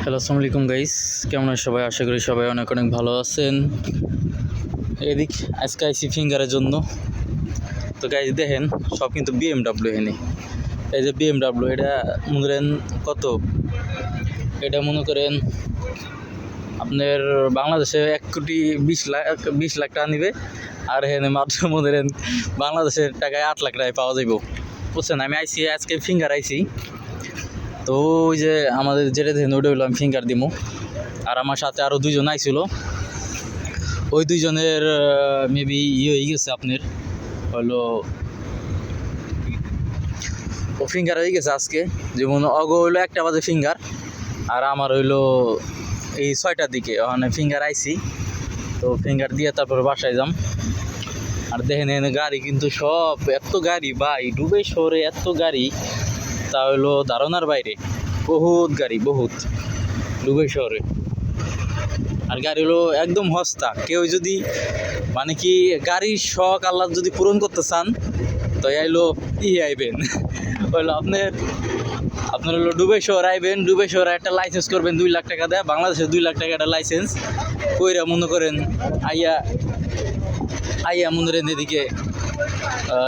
Hello, আসসালামু আলাইকুম guys. কেমন আছেন সবাই? আশা করি সবাই অনেক অনেক ভালো আছেন। এদিক আজকে আইসি ফিঙ্গারের জন্য। তো গাইস দেখেন, সব কিন্তু বিএমডাব্লিউ এনে। এই যে বিএমডাব্লিউ, এটা মনে করেন কত, এটা মনে করেন আপনার বাংলাদেশে 1,20,00,000 টাকা নিবে। আর এখানে মাত্র মনে করেন বাংলাদেশের টাকায় 8 লাখ টাকায় পাওয়া যাইব। বুঝছেন, আমি আইসি আজকে ফিঙ্গার আইসি। তো ওই যে আমাদের যেটা দেখেন ওটা হইলো আমি ফিঙ্গার দিমু। আর আমার সাথে আরও দুইজন আইছিল, ওই দুইজনের মেবি হয়ে গেছে আপনার হলো ও ফিঙ্গার হয়ে গেছে আজকে। যেমন অগ হইলো 1টা বাজে ফিঙ্গার, আর আমার হইলো এই 6টার দিকে ওখানে ফিঙ্গার আইছি। তো ফিঙ্গার দিয়ে তারপরে বাসায় যাম। আর দেখেন এখানে গাড়ি কিন্তু সব এত গাড়ি ভাই, দুবাই শহরে এত গাড়ি তা হইলো ধারণার বাইরে। বহুত গাড়ি, বহুত দুবাই শহরে। আর গাড়ি হলো একদম সস্তা। কেউ যদি মানে কি গাড়ির শখ আল্লাহ যদি পূরণ করতে চান তো আইলো আইবেন হইলো আপনার হলো দুবাই শহর আইবেন। দুবাই শহরে একটা লাইসেন্স করবেন 2 লাখ টাকা দেয়, বাংলাদেশে 2 লাখ টাকা একটা লাইসেন্স কইরা মনে করেন আইয়া মনে করেন এদিকে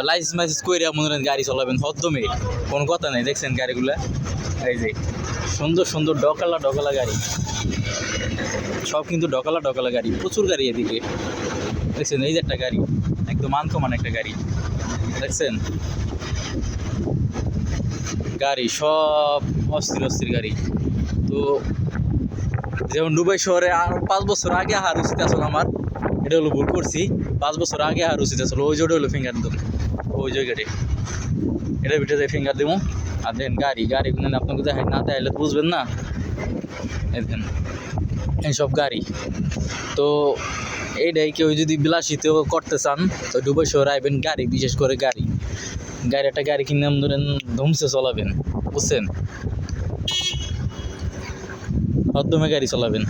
লাইসেন্স কইরা মনে করেন গাড়ি চালাবেন হদ্দমে, কোনো কথা নেই। দেখছেন গাড়িগুলা, এই যে সুন্দর সুন্দর ডকালা গাড়ি, সব কিন্তু ডকালা গাড়ি, প্রচুর গাড়ি এদিকে। দেখছেন এই যে একটা গাড়ি, একদম আনকমন একটা গাড়ি দেখছেন। গাড়ি সব অস্থির গাড়ি। তো যেমন দুবাই শহরে আর 5 বছর আগে হার উচিত আসলে আমার, এটা হলো ভুল করছি। 5 বছর আগে হার উচিত আসলে ওই জোটা হলো ফিঙ্গার দেবো, ওই জায়গাটি এটার ভিতরে ফিঙ্গার দেবো। আর দেন গাড়ি আপনাকে দেখাই না দেখাইলে তো বুঝবেন না। দেখেন এইসব গাড়ি। তো এইটাই কেউ যদি বিলাসিত করতে চান তো দুবাই শহরে আইবেন। গাড়ি, বিশেষ করে একটা গাড়ি কিনে ধরেন ধুমসে চলাবেন, বুঝছেন, হদ্দমে গাড়ি চালাবেন।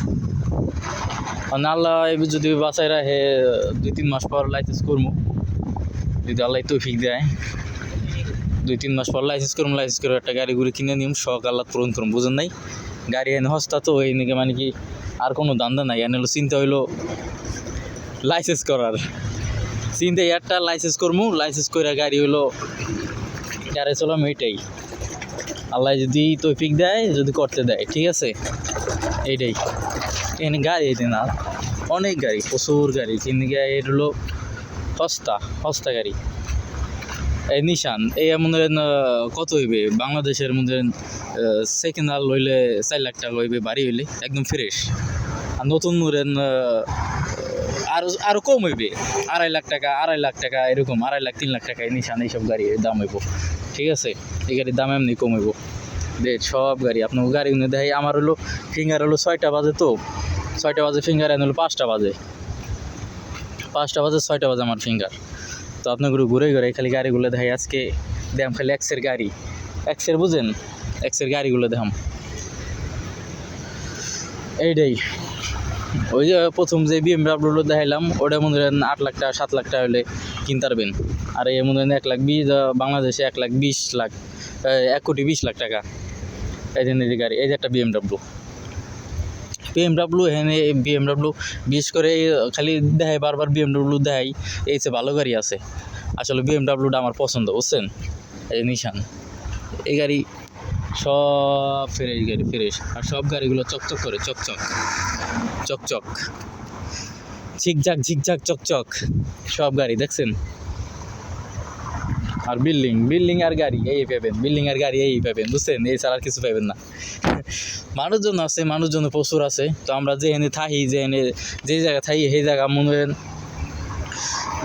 আল্লাহ যদি বাঁচাই রাখে 2-3 মাস পর লাইসেন্স করবো, যদি আল্লাহ তৌফিক দেয় 2-3 মাস পর লাইসেন্স করে একটা গাড়ি কিনে নিম, শখ আল্লাহ পূরণ করুন। বুঝেন নাই, গাড়ি এনে হস্তা তো এই নাকি মানে কি আর কোনো দান্দা নাই। এনে হলো চিন্তা হইলো লাইসেন্স করার চিন্তা, একটা লাইসেন্স করবো, লাইসেন্স করে গাড়ি হইলো গাড়ি চলাম। এইটাই আল্লাহ যদি তৌফিক দেয়, যদি করতে দেয়, ঠিক আছে। এইটাই এখানে গাড়ি এই না, অনেক গাড়ি, প্রচুর গাড়ি। কিন্তু এটা হলো সস্তা গাড়ি। এই নিশান এই মনে হয় কত হইবে বাংলাদেশের মধ্যে, সেকেন্ড হ্যান্ড হইলে 4 লাখ টাকা হইবে, বাড়ি হইলে একদম ফ্রেশ। আর নতুন ধরেন আরো কম হইবে, 2.5 লাখ টাকা এরকম, 2.5 লাখ 3 লাখ টাকা এই নিশান এইসব গাড়ির দাম হইব, ঠিক আছে। এই গাড়ির দাম এমনি কম হইব। সব গাড়ি আপনার গাড়ি দেখাই। আমার হলো ফিঙ্গার হলো 6টা বাজে, তো 6টা বাজে ফিঙ্গার, এনে হলো 5টা বাজে 6টা বাজে আমার ফিঙ্গার। তো আপনাগুলো ঘুরে খালি গাড়িগুলো দেখাই আজকে। দেখাম খালি এক্সের গাড়ি, এক্সের বুঝেন, এক্সের গাড়িগুলো দেখাম। এইটাই ওই যে প্রথম যে বিএমডাব্লিউ দেখাইলাম, ওটা মনে করেন 8 লাখ টাকা 7 লাখ টাকা হলে কিনতে পারবেন। আর এই মনে করেন 1,20,000, বাংলাদেশে 1,20,00,000, 1,20,00,000 টাকা এই ধরনের গাড়ি। এই যে একটা বিএমডাব্লিউ এখানে বিএমডাব্লিউ বিশেষ করে খালি দেখাই, বারবার বিএমডাব্লিউ দেখাই। এই যে ভালো গাড়ি আছে, আসলে বিএমডাব্লিউটা আমার পছন্দ, বুঝছেন। এই নিশান এই গাড়ি সব ফ্রেশ। আর সব গাড়িগুলো চকচক করে, চকচক ঝিকঝাক চকচক সব গাড়ি দেখছেন। আর বিল্ডিং আর গাড়ি এই পাবেন, বুঝছেন। এই ছাড়া আর কিছু পাবেন না। মানুষজন প্রচুর আছে। তো আমরা যেখানে থাকি, যে জায়গা থাকি সেই জায়গা মনে করেন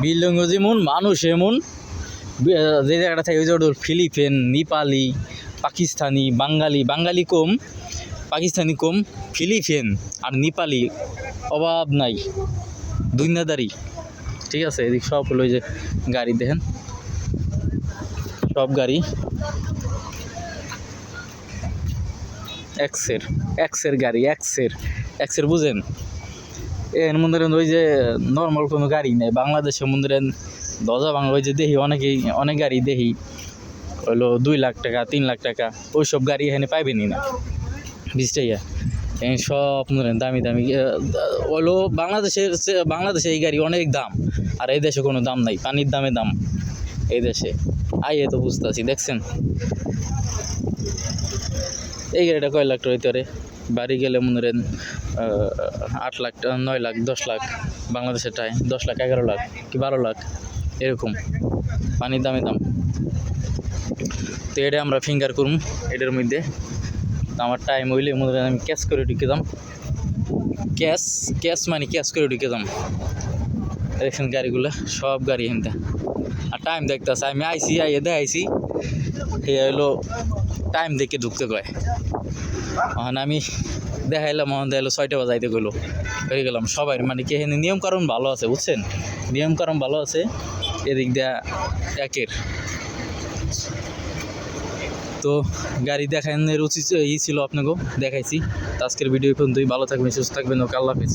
বিল্ডিংও যেমন, মানুষ এমন। যে জায়গাটা থাকি ওই জায়গাটা ফিলিপিন, নেপালি, পাকিস্তানি, বাঙালি কম, পাকিস্তানি কম, ফিলিপিন আর নেপালি অভাব নাই, দুনিয়াদারি, ঠিক আছে। এদিক সব হলো যে গাড়ি দেখেন, সব গাড়ি এক্সের গাড়ি, এক্সের বুঝেন। এর মধ্যে ওই যে নর্মাল কোনো গাড়ি নেই বাংলাদেশের মধ্যে। দরজা বাংলা ওই যে দেখি অনেক গাড়ি দেখি হইলো 2 লাখ টাকা 3 লাখ টাকা, ওইসব গাড়ি এখানে পাইবেনই না 20 টাকা। এই সব ধরেন দামি দামি হলো বাংলাদেশে এই গাড়ি অনেক দাম, আর এই দেশে কোনো দাম নাই, পানির দামে দাম এই দেশে। আইয়ে তো বুঝতেছি, দেখছেন এই গাড়িটা কয় লাখ টাকা হইতে পারে, বাড়ি গেলে মনে করেন 8 লাখ 9 লাখ 10 লাখ বাংলাদেশের টাই, 10 লাখ 11 লাখ কি 12 লাখ এরকম পানির দামে দাম। তো এটা আমরা ফিঙ্গার করুম এটার মধ্যে। তো আমার টাইম হইলে মনে করেন আমি ক্যাশ করে ঢুকে দাম, ক্যাশ করে ঢুকে দাম। দেখছেন গাড়িগুলো সব গাড়ি এখানটা, আর টাইম দেখতেছে আমি আইয়ে দেখাইছি, এ হলো টাইম দেখে ঢুকতে কয়। এখন আমি দেখাইলাম, এখন দেখাইলো 6টা বাজাইতে গেলো, হয়ে গেলাম সবাই মানে কি এখানে নিয়মকানুন ভালো আছে বুঝছেন, নিয়মকানুন ভালো আছে এদিক দিয়া একের। তো গাড়ি দেখানোর উচিত ছিল আপনাকেও দেখাইছি। তো আজকের ভিডিও পর্যন্তই, ভালো থাকবেন সুস্থ থাকবেন, ওকে আল্লাহ হাফিজ।